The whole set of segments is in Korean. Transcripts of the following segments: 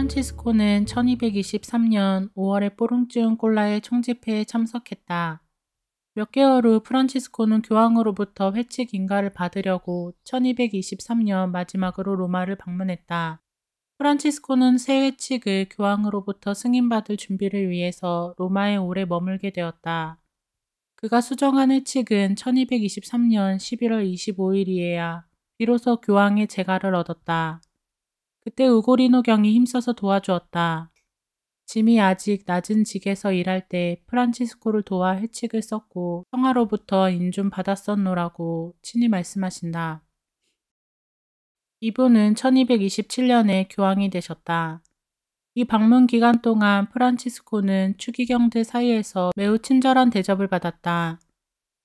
프란치스코는 1223년 5월에 포rum주은 꼴라의 총집회에 참석했다. 몇 개월 후 프란치스코는 교황으로부터 회칙 인가를 받으려고 1223년 마지막으로 로마를 방문했다. 프란치스코는 새 회칙을 교황으로부터 승인받을 준비를 위해서 로마에 오래 머물게 되었다. 그가 수정한 회칙은 1223년 11월 25일이에야 비로소 교황의 재가를 얻었다. 그때 우고리노 경이 힘써서 도와주었다. 짐이 아직 낮은 직에서 일할 때 프란치스코를 도와 회칙을 썼고 성하로부터 인준 받았었노라고 친히 말씀하신다. 이분은 1227년에 교황이 되셨다. 이 방문 기간 동안 프란치스코는 추기경들 사이에서 매우 친절한 대접을 받았다.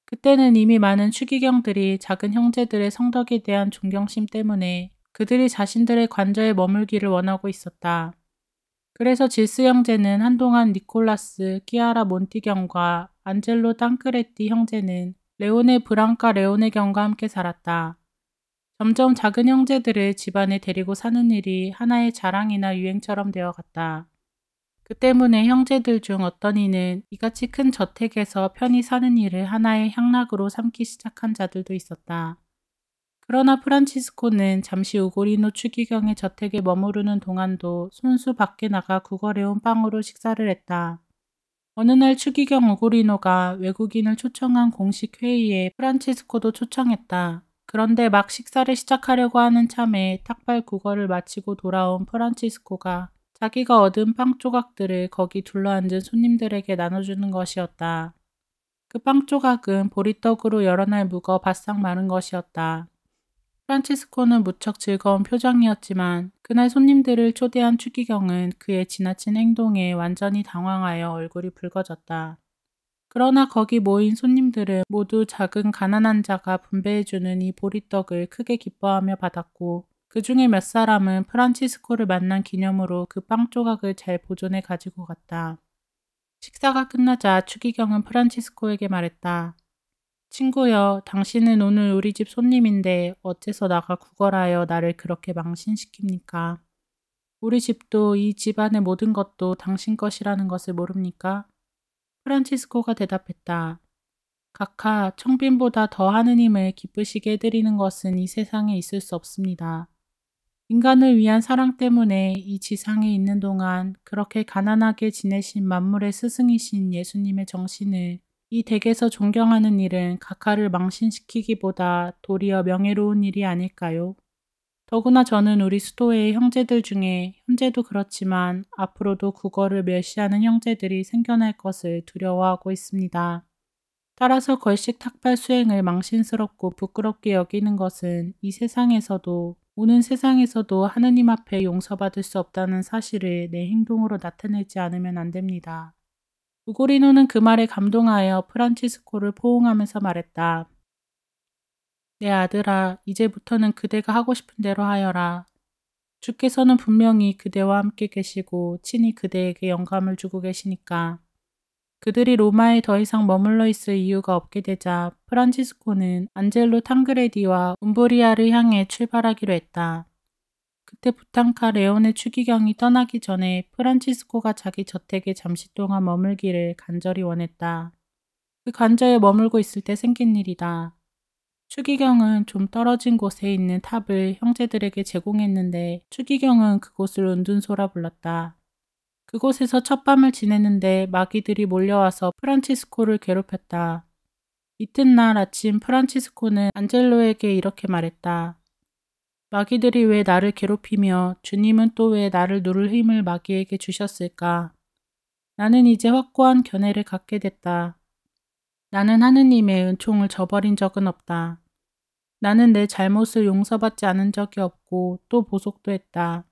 그때는 이미 많은 추기경들이 작은 형제들의 성덕에 대한 존경심 때문에 그들이 자신들의 관저에 머물기를 원하고 있었다. 그래서 질스 형제는 한동안 니콜라스, 끼아라 몬티경과 안젤로 땅크레티 형제는 레오네 브랑카 레오네 경과 함께 살았다. 점점 작은 형제들을 집안에 데리고 사는 일이 하나의 자랑이나 유행처럼 되어갔다. 그 때문에 형제들 중 어떤 이는 이같이 큰 저택에서 편히 사는 일을 하나의 향락으로 삼기 시작한 자들도 있었다. 그러나 프란치스코는 잠시 우고리노 추기경의 저택에 머무르는 동안도 손수 밖에 나가 구걸해온 빵으로 식사를 했다. 어느 날 추기경 우고리노가 외국인을 초청한 공식 회의에 프란치스코도 초청했다. 그런데 막 식사를 시작하려고 하는 참에 탁발 구걸을 마치고 돌아온 프란치스코가 자기가 얻은 빵 조각들을 거기 둘러앉은 손님들에게 나눠주는 것이었다. 그 빵 조각은 보리떡으로 여러 날 묵어 바싹 마른 것이었다. 프란치스코는 무척 즐거운 표정이었지만 그날 손님들을 초대한 추기경은 그의 지나친 행동에 완전히 당황하여 얼굴이 붉어졌다. 그러나 거기 모인 손님들은 모두 작은 가난한 자가 분배해주는 이 보리떡을 크게 기뻐하며 받았고 그 중에 몇 사람은 프란치스코를 만난 기념으로 그 빵 조각을 잘 보존해 가지고 갔다. 식사가 끝나자 추기경은 프란치스코에게 말했다. 친구여, 당신은 오늘 우리 집 손님인데 어째서 나가 구걸하여 나를 그렇게 망신시킵니까? 우리 집도 이 집안의 모든 것도 당신 것이라는 것을 모릅니까? 프란치스코가 대답했다. 각하, 청빈보다 더 하느님을 기쁘시게 해드리는 것은 이 세상에 있을 수 없습니다. 인간을 위한 사랑 때문에 이 지상에 있는 동안 그렇게 가난하게 지내신 만물의 스승이신 예수님의 정신을 이 댁에서 존경하는 일은 각하를 망신시키기보다 도리어 명예로운 일이 아닐까요? 더구나 저는 우리 수도의 형제들 중에 현재도 그렇지만 앞으로도 국어를 멸시하는 형제들이 생겨날 것을 두려워하고 있습니다. 따라서 걸식 탁발 수행을 망신스럽고 부끄럽게 여기는 것은 이 세상에서도 오는 세상에서도 하느님 앞에 용서받을 수 없다는 사실을 내 행동으로 나타내지 않으면 안 됩니다. 우고리노는 그 말에 감동하여 프란치스코를 포옹하면서 말했다. 내 아들아, 이제부터는 그대가 하고 싶은 대로 하여라. 주께서는 분명히 그대와 함께 계시고 친히 그대에게 영감을 주고 계시니까. 그들이 로마에 더 이상 머물러 있을 이유가 없게 되자 프란치스코는 안젤로 탕그레디와 움브리아를 향해 출발하기로 했다. 그때 부탄카 레오네 추기경이 떠나기 전에 프란치스코가 자기 저택에 잠시 동안 머물기를 간절히 원했다. 그 관저에 머물고 있을 때 생긴 일이다. 추기경은 좀 떨어진 곳에 있는 탑을 형제들에게 제공했는데 추기경은 그곳을 은둔소라 불렀다. 그곳에서 첫밤을 지냈는데 마귀들이 몰려와서 프란치스코를 괴롭혔다. 이튿날 아침 프란치스코는 안젤로에게 이렇게 말했다. 마귀들이 왜 나를 괴롭히며 주님은 또 왜 나를 누를 힘을 마귀에게 주셨을까? 나는 이제 확고한 견해를 갖게 됐다. 나는 하느님의 은총을 저버린 적은 없다. 나는 내 잘못을 용서받지 않은 적이 없고 또 보속도 했다.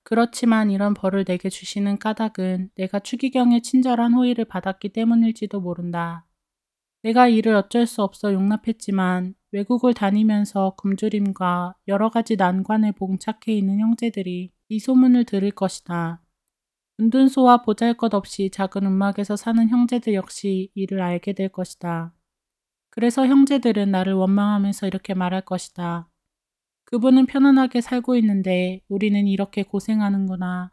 그렇지만 이런 벌을 내게 주시는 까닭은 내가 추기경의 친절한 호의를 받았기 때문일지도 모른다. 내가 이를 어쩔 수 없어 용납했지만 외국을 다니면서 굶주림과 여러 가지 난관에 봉착해 있는 형제들이 이 소문을 들을 것이다. 은둔소와 보잘것없이 작은 움막에서 사는 형제들 역시 이를 알게 될 것이다. 그래서 형제들은 나를 원망하면서 이렇게 말할 것이다. 그분은 편안하게 살고 있는데 우리는 이렇게 고생하는구나.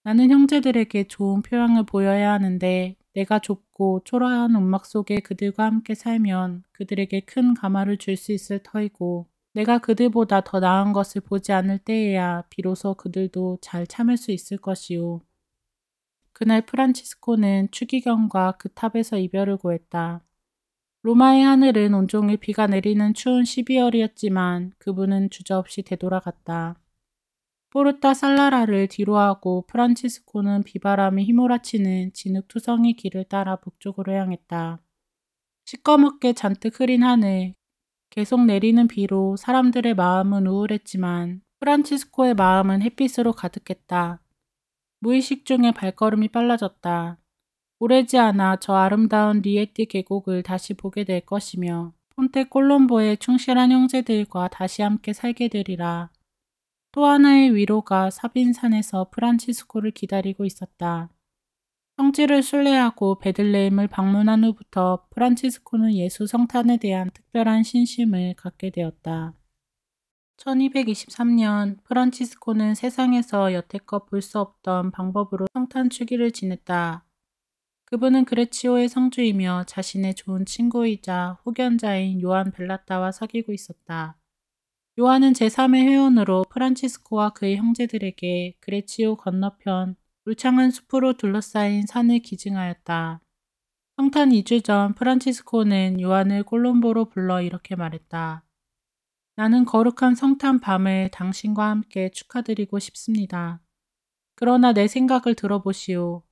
나는 형제들에게 좋은 표양을 보여야 하는데 내가 좁고 초라한 움막 속에 그들과 함께 살면 그들에게 큰 감화를 줄 수 있을 터이고 내가 그들보다 더 나은 것을 보지 않을 때에야 비로소 그들도 잘 참을 수 있을 것이오. 그날 프란치스코는 추기경과 그 탑에서 이별을 고했다. 로마의 하늘은 온종일 비가 내리는 추운 12월이었지만 그분은 주저없이 되돌아갔다. 포르타 살라라를 뒤로하고 프란치스코는 비바람이 휘몰아치는 진흙투성이 길을 따라 북쪽으로 향했다. 시꺼멓게 잔뜩 흐린 하늘, 계속 내리는 비로 사람들의 마음은 우울했지만 프란치스코의 마음은 햇빛으로 가득했다. 무의식 중에 발걸음이 빨라졌다. 오래지 않아 저 아름다운 리에티 계곡을 다시 보게 될 것이며 폰테 콜롬보의 충실한 형제들과 다시 함께 살게 되리라. 또 하나의 위로가 사빈산에서 프란치스코를 기다리고 있었다. 성지를 순례하고 베들레헴을 방문한 후부터 프란치스코는 예수 성탄에 대한 특별한 신심을 갖게 되었다. 1223년 프란치스코는 세상에서 여태껏 볼 수 없던 방법으로 성탄 축일을 지냈다. 그분은 그레치오의 성주이며 자신의 좋은 친구이자 후견자인 요한 벨라따와 사귀고 있었다. 요한은 제3의 회원으로 프란치스코와 그의 형제들에게 그레치오 건너편 울창한 숲으로 둘러싸인 산을 기증하였다. 성탄 2주 전 프란치스코는 요한을 콜롬보로 불러 이렇게 말했다. 나는 거룩한 성탄 밤을 당신과 함께 축하드리고 싶습니다. 그러나 내 생각을 들어보시오.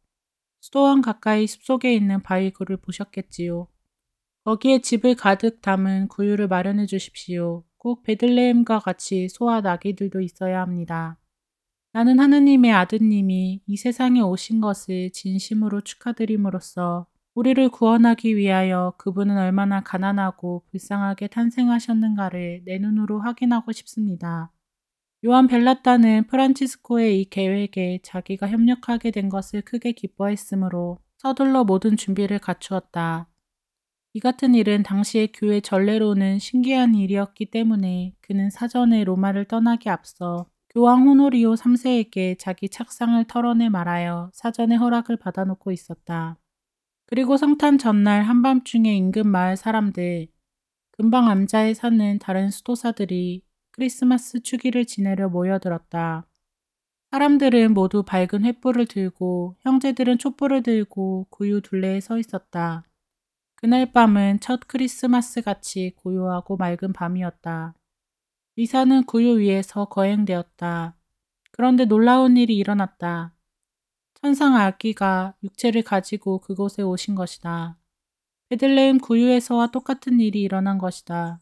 수도원 가까이 숲속에 있는 바위굴을 보셨겠지요. 거기에 집을 가득 담은 구유를 마련해 주십시오. 꼭 베들레헴과 같이 소와 나귀들도 있어야 합니다. 나는 하느님의 아드님이 이 세상에 오신 것을 진심으로 축하드림으로써 우리를 구원하기 위하여 그분은 얼마나 가난하고 불쌍하게 탄생하셨는가를 내 눈으로 확인하고 싶습니다. 요한 벨라따는 프란치스코의 이 계획에 자기가 협력하게 된 것을 크게 기뻐했으므로 서둘러 모든 준비를 갖추었다. 이 같은 일은 당시의 교회 전례로는 신기한 일이었기 때문에 그는 사전에 로마를 떠나기 앞서 교황 호노리오 3세에게 자기 착상을 털어내 말하여 사전에 허락을 받아놓고 있었다. 그리고 성탄 전날 한밤중에 인근 마을 사람들, 근방 암자에 사는 다른 수도사들이 크리스마스 축일을 지내려 모여들었다. 사람들은 모두 밝은 횃불을 들고 형제들은 촛불을 들고 구유 둘레에 서 있었다. 그날 밤은 첫 크리스마스 같이 고요하고 맑은 밤이었다. 미사는 구유 위에서 거행되었다. 그런데 놀라운 일이 일어났다. 천상 아기가 육체를 가지고 그곳에 오신 것이다. 베들레헴 구유에서와 똑같은 일이 일어난 것이다.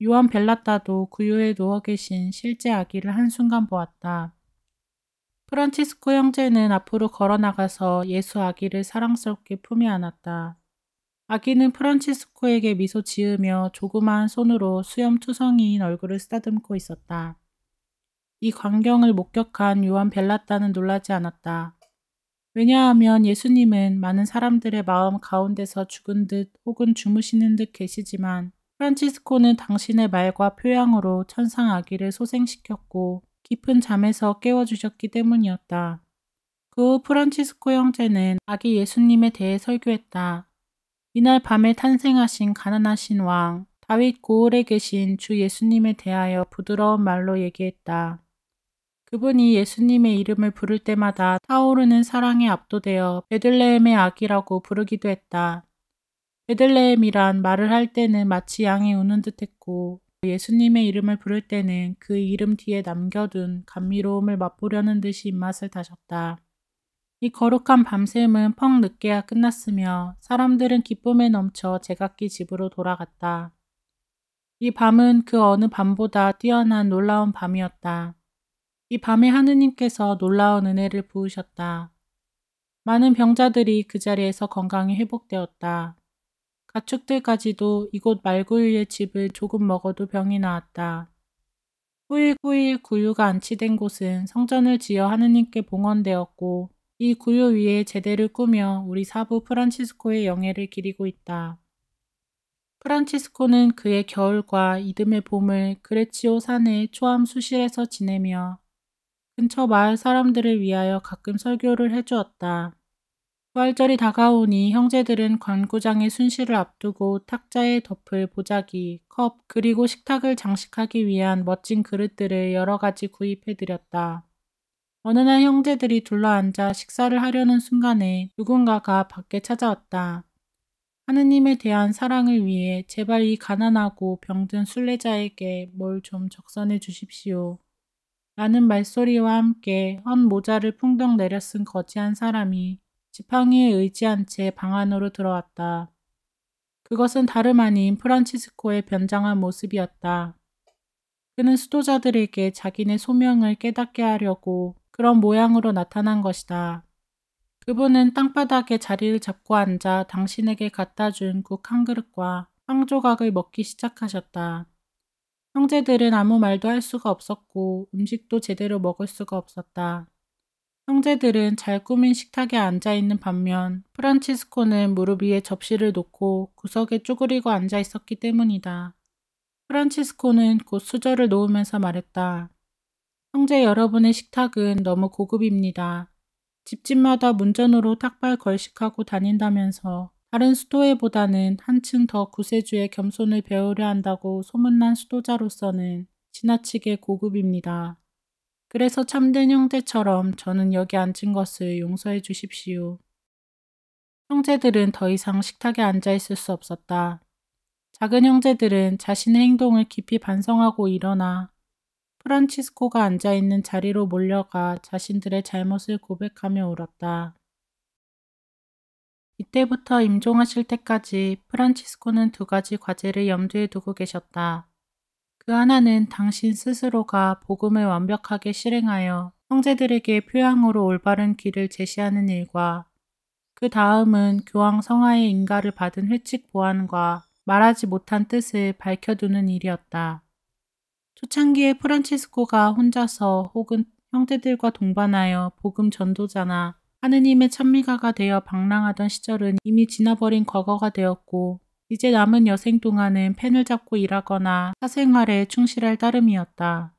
요한 벨라따도 구유에 누워 계신 실제 아기를 한순간 보았다. 프란치스코 형제는 앞으로 걸어나가서 예수 아기를 사랑스럽게 품에 안았다. 아기는 프란치스코에게 미소 지으며 조그마한 손으로 수염투성이인 얼굴을 쓰다듬고 있었다. 이 광경을 목격한 요한 벨라따는 놀라지 않았다. 왜냐하면 예수님은 많은 사람들의 마음 가운데서 죽은 듯 혹은 주무시는 듯 계시지만 프란치스코는 당신의 말과 표양으로 천상 아기를 소생시켰고 깊은 잠에서 깨워주셨기 때문이었다. 그 후 프란치스코 형제는 아기 예수님에 대해 설교했다. 이날 밤에 탄생하신 가난하신 왕, 다윗 고을에 계신 주 예수님에 대하여 부드러운 말로 얘기했다. 그분이 예수님의 이름을 부를 때마다 타오르는 사랑에 압도되어 베들레헴의 아기라고 부르기도 했다. 베들레헴이란 말을 할 때는 마치 양이 우는 듯했고 예수님의 이름을 부를 때는 그 이름 뒤에 남겨둔 감미로움을 맛보려는 듯이 입맛을 다셨다. 이 거룩한 밤샘은 펑 늦게야 끝났으며 사람들은 기쁨에 넘쳐 제각기 집으로 돌아갔다. 이 밤은 그 어느 밤보다 뛰어난 놀라운 밤이었다. 이 밤에 하느님께서 놀라운 은혜를 부으셨다. 많은 병자들이 그 자리에서 건강히 회복되었다. 가축들까지도 이곳 말구유의 집을 조금 먹어도 병이 나았다. 후일 구유가 안치된 곳은 성전을 지어 하느님께 봉헌되었고 이 구유 위에 제대를 꾸며 우리 사부 프란치스코의 영예를 기리고 있다. 프란치스코는 그의 겨울과 이듬해 봄을 그레치오 산의 초암 수실에서 지내며 근처 마을 사람들을 위하여 가끔 설교를 해주었다. 부활절이 다가오니 형제들은 관구장의 순시를 앞두고 탁자에 덮을 보자기, 컵, 그리고 식탁을 장식하기 위한 멋진 그릇들을 여러 가지 구입해드렸다. 어느 날 형제들이 둘러앉아 식사를 하려는 순간에 누군가가 밖에 찾아왔다. 하느님에 대한 사랑을 위해 제발 이 가난하고 병든 순례자에게 뭘 좀 적선해 주십시오. 라는 말소리와 함께 헌 모자를 풍덩 내려 쓴 거지한 사람이 지팡이에 의지한 채 방 안으로 들어왔다. 그것은 다름 아닌 프란치스코의 변장한 모습이었다. 그는 수도자들에게 자기네 소명을 깨닫게 하려고 그런 모양으로 나타난 것이다. 그분은 땅바닥에 자리를 잡고 앉아 당신에게 갖다 준 국 한 그릇과 빵 조각을 먹기 시작하셨다. 형제들은 아무 말도 할 수가 없었고 음식도 제대로 먹을 수가 없었다. 형제들은 잘 꾸민 식탁에 앉아있는 반면 프란치스코는 무릎 위에 접시를 놓고 구석에 쪼그리고 앉아 있었기 때문이다. 프란치스코는 곧 수저를 놓으면서 말했다. 형제 여러분의 식탁은 너무 고급입니다. 집집마다 문전으로 탁발 걸식하고 다닌다면서 다른 수도회보다는 한층 더 구세주의 겸손을 배우려 한다고 소문난 수도자로서는 지나치게 고급입니다. 그래서 참된 형제처럼 저는 여기 앉은 것을 용서해 주십시오. 형제들은 더 이상 식탁에 앉아 있을 수 없었다. 작은 형제들은 자신의 행동을 깊이 반성하고 일어나 프란치스코가 앉아있는 자리로 몰려가 자신들의 잘못을 고백하며 울었다. 이때부터 임종하실 때까지 프란치스코는 두 가지 과제를 염두에 두고 계셨다. 그 하나는 당신 스스로가 복음을 완벽하게 실행하여 형제들에게 표양으로 올바른 길을 제시하는 일과 그 다음은 교황 성하의 인가를 받은 회칙 보완과 말하지 못한 뜻을 밝혀두는 일이었다. 초창기에 프란치스코가 혼자서 혹은 형제들과 동반하여 복음 전도자나 하느님의 찬미가가 되어 방랑하던 시절은 이미 지나버린 과거가 되었고 이제 남은 여생 동안은 펜을 잡고 일하거나 사생활에 충실할 따름이었다.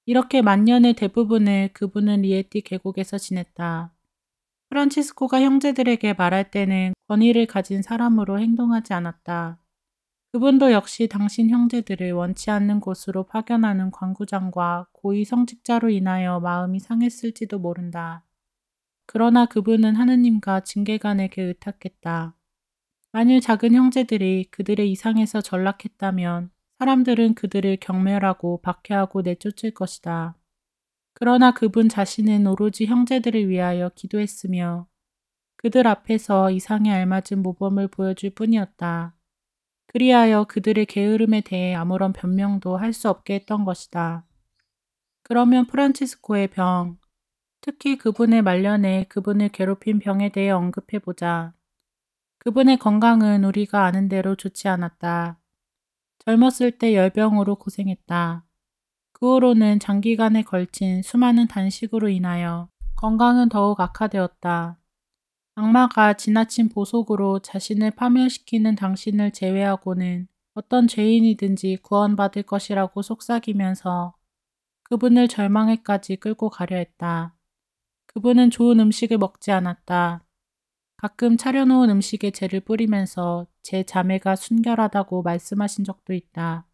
이렇게 만년의 대부분을 그분은 리에티 계곡에서 지냈다. 프란치스코가 형제들에게 말할 때는 권위를 가진 사람으로 행동하지 않았다. 그분도 역시 당신 형제들을 원치 않는 곳으로 파견하는 관구장과 고위 성직자로 인하여 마음이 상했을지도 모른다. 그러나 그분은 하느님과 징계관에게 의탁했다. 만일 작은 형제들이 그들의 이상에서 전락했다면 사람들은 그들을 경멸하고 박해하고 내쫓을 것이다. 그러나 그분 자신은 오로지 형제들을 위하여 기도했으며 그들 앞에서 이상에 알맞은 모범을 보여줄 뿐이었다. 그리하여 그들의 게으름에 대해 아무런 변명도 할 수 없게 했던 것이다. 그러면 프란치스코의 병, 특히 그분의 말년에 그분을 괴롭힌 병에 대해 언급해보자. 그분의 건강은 우리가 아는 대로 좋지 않았다. 젊었을 때 열병으로 고생했다. 그 후로는 장기간에 걸친 수많은 단식으로 인하여 건강은 더욱 악화되었다. 악마가 지나친 보속으로 자신을 파멸시키는 당신을 제외하고는 어떤 죄인이든지 구원받을 것이라고 속삭이면서 그분을 절망에까지 끌고 가려 했다. 그분은 좋은 음식을 먹지 않았다. 가끔 차려놓은 음식에 재를 뿌리면서 제 자매가 순결하다고 말씀하신 적도 있다.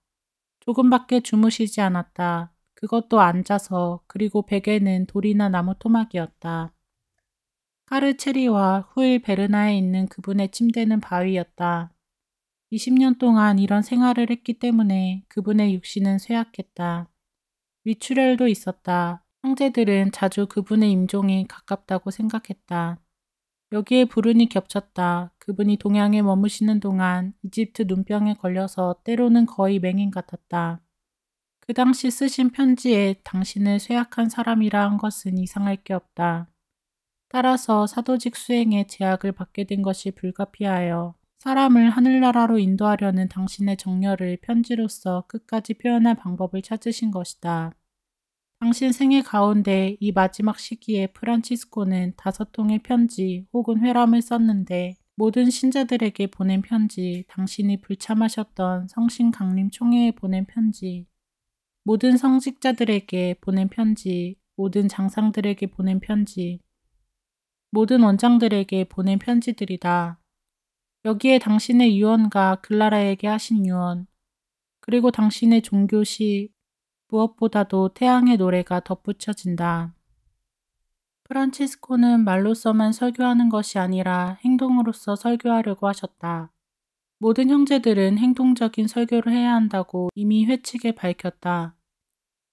조금밖에 주무시지 않았다. 그것도 앉아서. 그리고 베개는 돌이나 나무 토막이었다. 카르체리와 후일 베르나에 있는 그분의 침대는 바위였다. 20년 동안 이런 생활을 했기 때문에 그분의 육신은 쇠약했다. 위출혈도 있었다. 형제들은 자주 그분의 임종이 가깝다고 생각했다. 여기에 불운이 겹쳤다. 그분이 동양에 머무시는 동안 이집트 눈병에 걸려서 때로는 거의 맹인 같았다. 그 당시 쓰신 편지에 당신을 쇠약한 사람이라 한 것은 이상할 게 없다. 따라서 사도직 수행에 제약을 받게 된 것이 불가피하여 사람을 하늘나라로 인도하려는 당신의 정열을 편지로서 끝까지 표현할 방법을 찾으신 것이다. 당신 생애 가운데 이 마지막 시기에 프란치스코는 5통의 편지 혹은 회람을 썼는데 모든 신자들에게 보낸 편지, 당신이 불참하셨던 성신 강림 총회에 보낸 편지, 모든 성직자들에게 보낸 편지, 모든 장상들에게 보낸 편지. 모든 원장들에게 보낸 편지들이다. 여기에 당신의 유언과 글라라에게 하신 유언, 그리고 당신의 종교시, 무엇보다도 태양의 노래가 덧붙여진다. 프란치스코는 말로서만 설교하는 것이 아니라 행동으로서 설교하려고 하셨다. 모든 형제들은 행동적인 설교를 해야 한다고 이미 회칙에 밝혔다.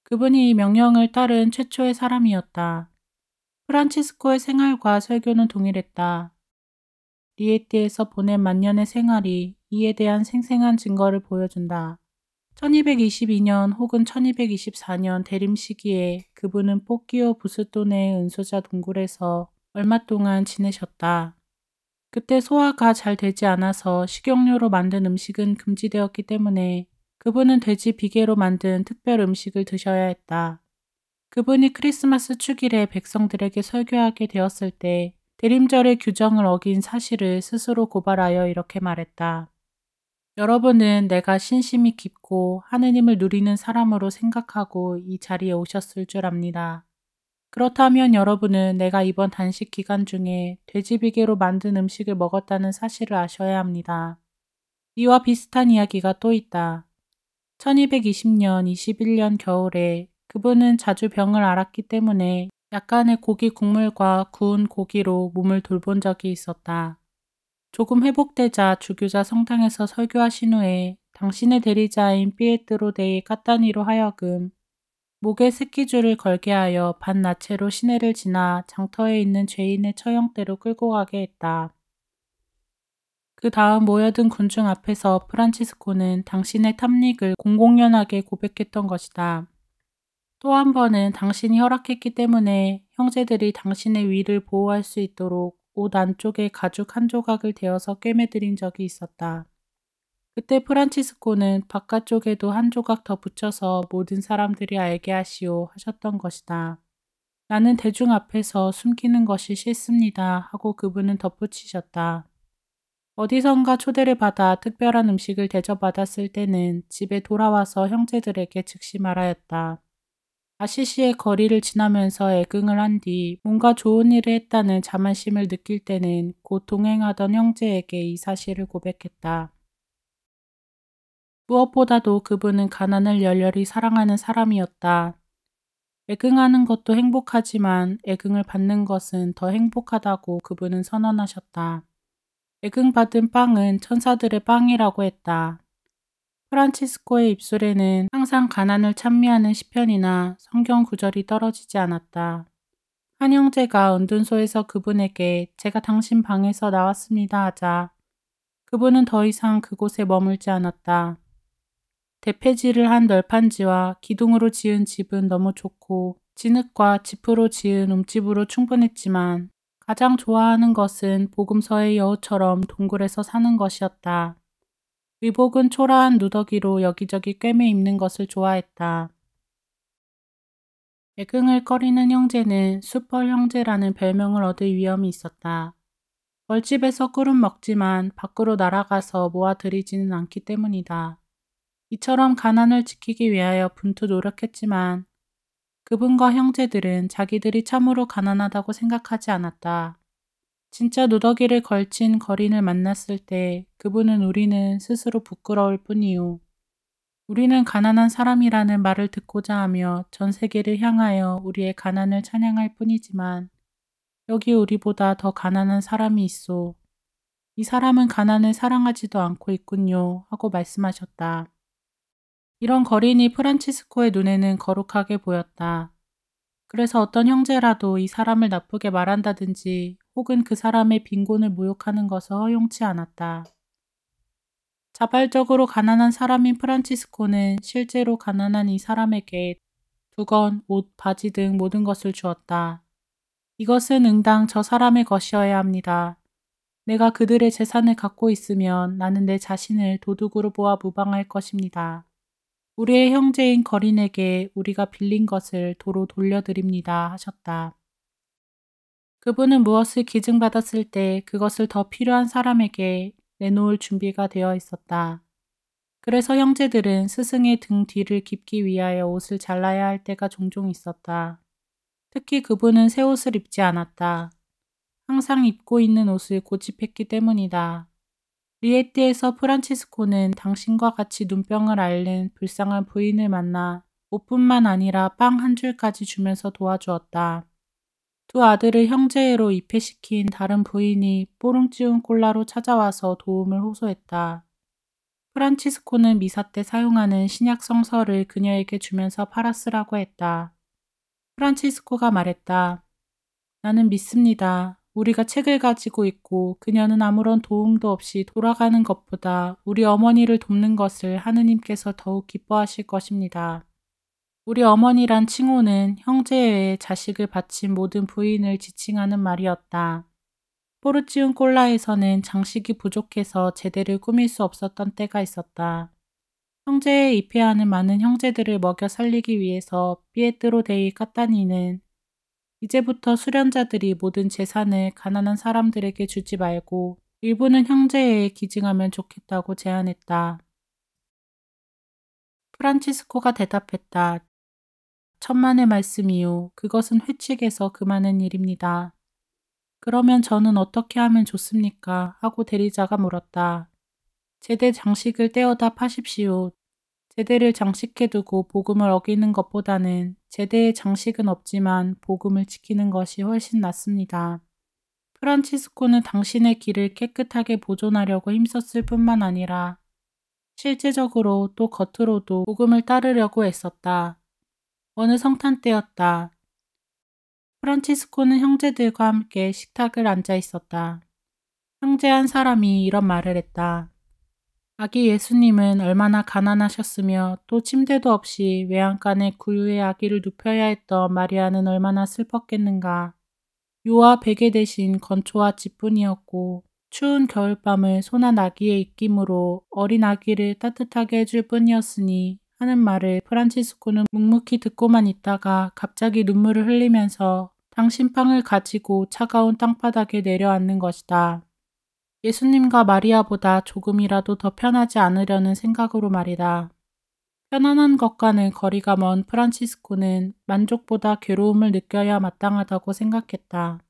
그분이 이 명령을 따른 최초의 사람이었다. 프란치스코의 생활과 설교는 동일했다. 리에티에서 보낸 만년의 생활이 이에 대한 생생한 증거를 보여준다. 1222년 혹은 1224년 대림 시기에 그분은 포키오 부스토네의 은소자 동굴에서 얼마 동안 지내셨다. 그때 소화가 잘 되지 않아서 식용유로 만든 음식은 금지되었기 때문에 그분은 돼지 비계로 만든 특별 음식을 드셔야 했다. 그분이 크리스마스 축일에 백성들에게 설교하게 되었을 때 대림절의 규정을 어긴 사실을 스스로 고발하여 이렇게 말했다. 여러분은 내가 신심이 깊고 하느님을 누리는 사람으로 생각하고 이 자리에 오셨을 줄 압니다. 그렇다면 여러분은 내가 이번 단식 기간 중에 돼지비계로 만든 음식을 먹었다는 사실을 아셔야 합니다. 이와 비슷한 이야기가 또 있다. 1220년 21년 겨울에 그분은 자주 병을 앓았기 때문에 약간의 고기 국물과 구운 고기로 몸을 돌본 적이 있었다. 조금 회복되자 주교자 성당에서 설교하신 후에 당신의 대리자인 피에트로 데이 까타니로 하여금 목에 새끼줄을 걸게 하여 반나체로 시내를 지나 장터에 있는 죄인의 처형대로 끌고 가게 했다. 그 다음 모여든 군중 앞에서 프란치스코는 당신의 탐닉을 공공연하게 고백했던 것이다. 또 한 번은 당신이 허락했기 때문에 형제들이 당신의 위를 보호할 수 있도록 옷 안쪽에 가죽 한 조각을 대어서 꿰매드린 적이 있었다. 그때 프란치스코는 바깥쪽에도 한 조각 더 붙여서 모든 사람들이 알게 하시오 하셨던 것이다. 나는 대중 앞에서 숨기는 것이 싫습니다 하고 그분은 덧붙이셨다. 어디선가 초대를 받아 특별한 음식을 대접받았을 때는 집에 돌아와서 형제들에게 즉시 말하였다. 아시시의 거리를 지나면서 애긍을 한 뒤 뭔가 좋은 일을 했다는 자만심을 느낄 때는 곧 동행하던 형제에게 이 사실을 고백했다. 무엇보다도 그분은 가난을 열렬히 사랑하는 사람이었다. 애긍하는 것도 행복하지만 애긍을 받는 것은 더 행복하다고 그분은 선언하셨다. 애긍받은 빵은 천사들의 빵이라고 했다. 프란치스코의 입술에는 항상 가난을 찬미하는 시편이나 성경 구절이 떨어지지 않았다. 한 형제가 은둔소에서 그분에게 제가 당신 방에서 나왔습니다 하자 그분은 더 이상 그곳에 머물지 않았다. 대패질을 한 널판지와 기둥으로 지은 집은 너무 좋고 진흙과 지프로 지은 움집으로 충분했지만 가장 좋아하는 것은 복음서의 여우처럼 동굴에서 사는 것이었다. 의복은 초라한 누더기로 여기저기 꿰매 입는 것을 좋아했다. 애긍을 꺼리는 형제는 수펄 형제라는 별명을 얻을 위험이 있었다. 벌집에서 꿀은 먹지만 밖으로 날아가서 모아들이지는 않기 때문이다. 이처럼 가난을 지키기 위하여 분투 노력했지만 그분과 형제들은 자기들이 참으로 가난하다고 생각하지 않았다. 진짜 누더기를 걸친 거린을 만났을 때 그분은 우리는 스스로 부끄러울 뿐이요. 우리는 가난한 사람이라는 말을 듣고자 하며 전 세계를 향하여 우리의 가난을 찬양할 뿐이지만 여기 우리보다 더 가난한 사람이 있소. 이 사람은 가난을 사랑하지도 않고 있군요. 하고 말씀하셨다. 이런 거린이 프란치스코의 눈에는 거룩하게 보였다. 그래서 어떤 형제라도 이 사람을 나쁘게 말한다든지 혹은 그 사람의 빈곤을 모욕하는 것을 허용치 않았다. 자발적으로 가난한 사람인 프란치스코는 실제로 가난한 이 사람에게 두건, 옷, 바지 등 모든 것을 주었다. 이것은 응당 저 사람의 것이어야 합니다. 내가 그들의 재산을 갖고 있으면 나는 내 자신을 도둑으로 보아 무방할 것입니다. 우리의 형제인 거린에게 우리가 빌린 것을 도로 돌려드립니다 하셨다. 그분은 무엇을 기증받았을 때 그것을 더 필요한 사람에게 내놓을 준비가 되어 있었다. 그래서 형제들은 스승의 등 뒤를 깁기 위하여 옷을 잘라야 할 때가 종종 있었다. 특히 그분은 새 옷을 입지 않았다. 항상 입고 있는 옷을 고집했기 때문이다. 리에티에서 프란치스코는 당신과 같이 눈병을 앓는 불쌍한 부인을 만나 옷뿐만 아니라 빵 한 줄까지 주면서 도와주었다. 두 아들을 형제애로 입회시킨 다른 부인이 뽀릉찌운 꼴라로 찾아와서 도움을 호소했다. 프란치스코는 미사 때 사용하는 신약 성서를 그녀에게 주면서 팔아 쓰라고 했다. 프란치스코가 말했다. 나는 믿습니다. 우리가 책을 가지고 있고 그녀는 아무런 도움도 없이 돌아가는 것보다 우리 어머니를 돕는 것을 하느님께서 더욱 기뻐하실 것입니다. 우리 어머니란 칭호는 형제 외에 자식을 바친 모든 부인을 지칭하는 말이었다. 포르치운 꼴라에서는 장식이 부족해서 제대를 꾸밀 수 없었던 때가 있었다. 형제에 입회하는 많은 형제들을 먹여 살리기 위해서 피에트로 데이 까타니는 이제부터 수련자들이 모든 재산을 가난한 사람들에게 주지 말고 일부는 형제에 기증하면 좋겠다고 제안했다. 프란치스코가 대답했다. 천만의 말씀이요. 그것은 회칙에서 금하는 일입니다. 그러면 저는 어떻게 하면 좋습니까? 하고 대리자가 물었다. 제대 장식을 떼어다 파십시오. 제대를 장식해두고 복음을 어기는 것보다는 제대의 장식은 없지만 복음을 지키는 것이 훨씬 낫습니다. 프란치스코는 당신의 길을 깨끗하게 보존하려고 힘썼을 뿐만 아니라 실제적으로 또 겉으로도 복음을 따르려고 애썼다. 어느 성탄 때였다. 프란치스코는 형제들과 함께 식탁을 앉아 있었다. 형제 한 사람이 이런 말을 했다. 아기 예수님은 얼마나 가난하셨으며 또 침대도 없이 외양간에 구유의 아기를 눕혀야 했던 마리아는 얼마나 슬펐겠는가. 요와 베개 대신 건초와 짚뿐이었고 추운 겨울밤을 소난 아기의 입김으로 어린 아기를 따뜻하게 해줄 뿐이었으니 하는 말을 프란치스코는 묵묵히 듣고만 있다가 갑자기 눈물을 흘리면서 당신 빵을 가지고 차가운 땅바닥에 내려앉는 것이다. 예수님과 마리아보다 조금이라도 더 편하지 않으려는 생각으로 말이다. 편안한 것과는 거리가 먼 프란치스코는 만족보다 괴로움을 느껴야 마땅하다고 생각했다.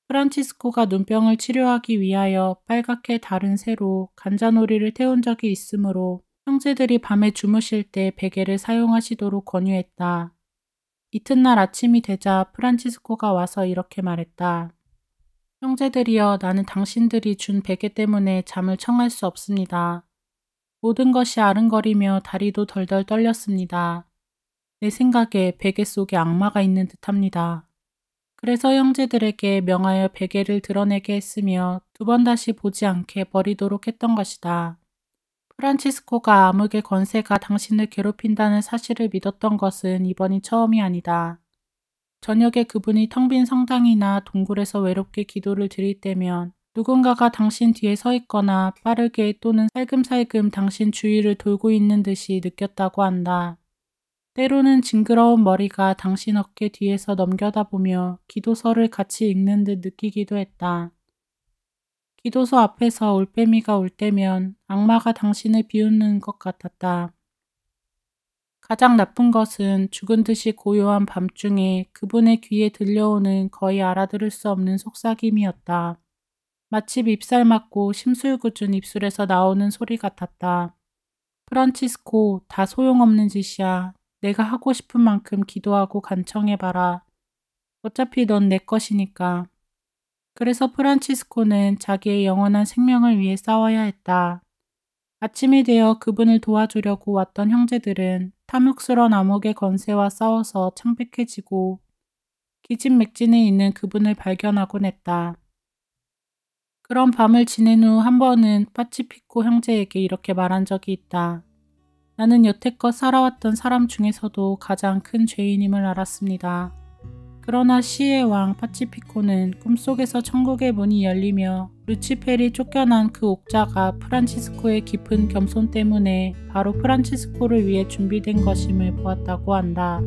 프란치스코가 눈병을 치료하기 위하여 빨갛게 다른 새로 간자놀이를 태운 적이 있으므로 형제들이 밤에 주무실 때 베개를 사용하시도록 권유했다. 이튿날 아침이 되자 프란치스코가 와서 이렇게 말했다. 형제들이여, 나는 당신들이 준 베개 때문에 잠을 청할 수 없습니다. 모든 것이 아른거리며 다리도 덜덜 떨렸습니다. 내 생각에 베개 속에 악마가 있는 듯합니다. 그래서 형제들에게 명하여 베개를 드러내게 했으며 두 번 다시 보지 않게 버리도록 했던 것이다. 프란치스코가 암흑의 권세가 당신을 괴롭힌다는 사실을 믿었던 것은 이번이 처음이 아니다. 저녁에 그분이 텅 빈 성당이나 동굴에서 외롭게 기도를 드릴 때면 누군가가 당신 뒤에 서 있거나 빠르게 또는 살금살금 당신 주위를 돌고 있는 듯이 느꼈다고 한다. 때로는 징그러운 머리가 당신 어깨 뒤에서 넘겨다 보며 기도서를 같이 읽는 듯 느끼기도 했다. 기도서 앞에서 올빼미가 울 때면 악마가 당신을 비웃는 것 같았다. 가장 나쁜 것은 죽은 듯이 고요한 밤중에 그분의 귀에 들려오는 거의 알아들을 수 없는 속삭임이었다. 마치 밉살 맞고 심술궂은 입술에서 나오는 소리 같았다. 프란치스코, 다 소용없는 짓이야. 내가 하고 싶은 만큼 기도하고 간청해봐라. 어차피 넌 내 것이니까. 그래서 프란치스코는 자기의 영원한 생명을 위해 싸워야 했다. 아침이 되어 그분을 도와주려고 왔던 형제들은 탐욕스런 암흑의 권세와 싸워서 창백해지고 기진맥진해 있는 그분을 발견하곤 했다. 그런 밤을 지낸 후 한 번은 파치피코 형제에게 이렇게 말한 적이 있다. 나는 여태껏 살아왔던 사람 중에서도 가장 큰 죄인임을 알았습니다. 그러나 시의 왕 파치피코는 꿈속에서 천국의 문이 열리며 루치펠이 쫓겨난 그 옥자가 프란치스코의 깊은 겸손 때문에 바로 프란치스코를 위해 준비된 것임을 보았다고 한다.